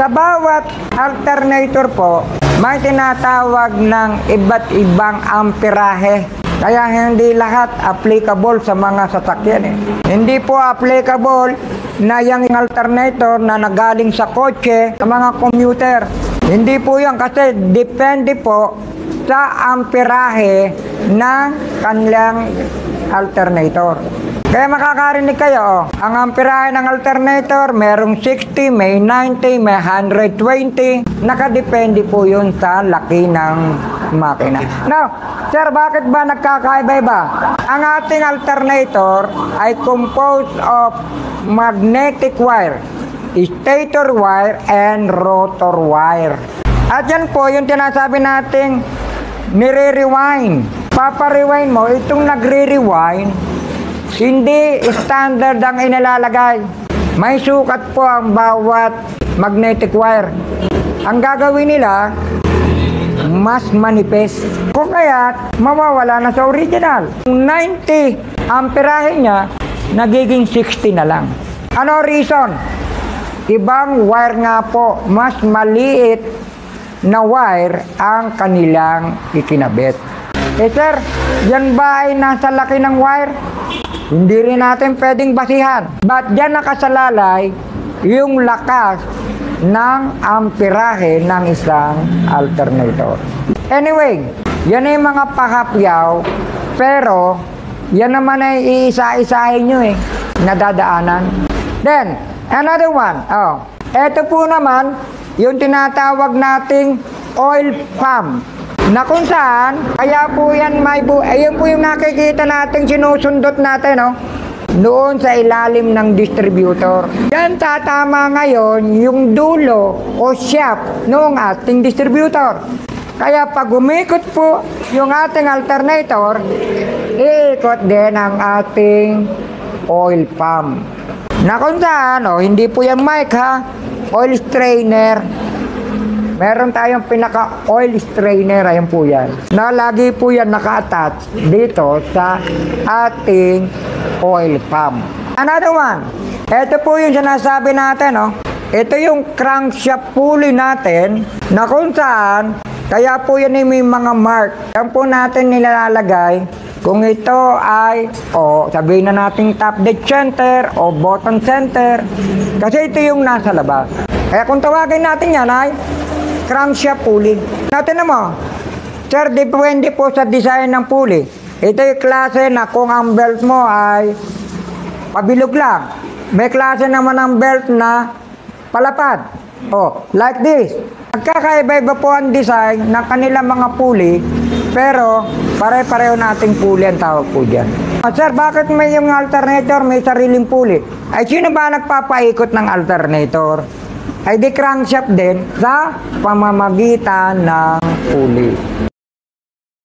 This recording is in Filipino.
Sa bawat alternator po, may tinatawag ng iba't ibang amperahe. Kaya hindi lahat applicable sa mga sasakyan eh. Hindi po applicable na yung alternator na nagaling sa kotse, sa mga commuter. Hindi po yan kasi depende po sa amperahe ng kanilang alternator. Kaya makakarinig kayo, ang amperahe ng alternator, merong 60, may 90, may 120. Nakadepende po yun sa laki ng makina. Now, sir, bakit ba nagkakaiba-iba? Ang ating alternator ay composed of magnetic wire, stator wire, and rotor wire. At yan po yung tinasabi nating nire-rewind. Papa-rewind mo, itong nagre-rewind, hindi standard ang inalalagay. May sukat po ang bawat magnetic wire. Ang gagawin nila, mas manipis. Kung kaya, mawawala na sa original. 90 amperahe niya, nagiging 60 na lang. Ano reason? Ibang wire nga po, mas maliit na wire ang kanilang ikinabit. Eh sir, yan ba ay nasa laki ng wire? Hindi rin natin pwedeng basihan. Ba't dyan nakasalalay yung lakas ng amperahe ng isang alternator? Anyway, yan ay mga pakapyaw, pero yan naman ay iisa-isahin nyo eh, nadadaanan. Then, another one. Ito po naman, yung tinatawag nating oil pump. Na kung saan, kaya po yan ayun po yung nakikita natin, sinusundot natin, noon sa ilalim ng distributor. Yan tatama ngayon yung dulo o shaft noong ating distributor. Kaya pag umikot po yung ating alternator, iikot din ang ating oil pump. Na kung saan, hindi po yan mic ha, oil strainer. Meron tayong pinaka-oil strainer, ayan po yan. Na lagi po yan naka-attach dito sa ating oil pump. Another one, ito po yung sinasabi natin, Ito yung crankshaft pulley natin na kung saan, kaya po yan ay may mga mark. Yan po natin nilalagay kung ito ay, sabihin na natin top dead center o bottom center. Kasi ito yung nasa labas. Kaya kung tawagin natin yan ay crankshaft pulley. Natin mo, sir, depende po sa design ng pulley. Ito yung klase na kung ang belt mo ay pabilog lang. May klase naman ang belt na palapad. Like this. Nagkakaiba-iba po ang design ng kanilang mga pulley, pero pare-pareho nating pulley ang tawag po dyan. Sir, bakit may yung alternator may sariling pulley? Ay, sino ba nagpapaikot ng alternator? Ay di crankshaft din sa pamamagitan ng pulley.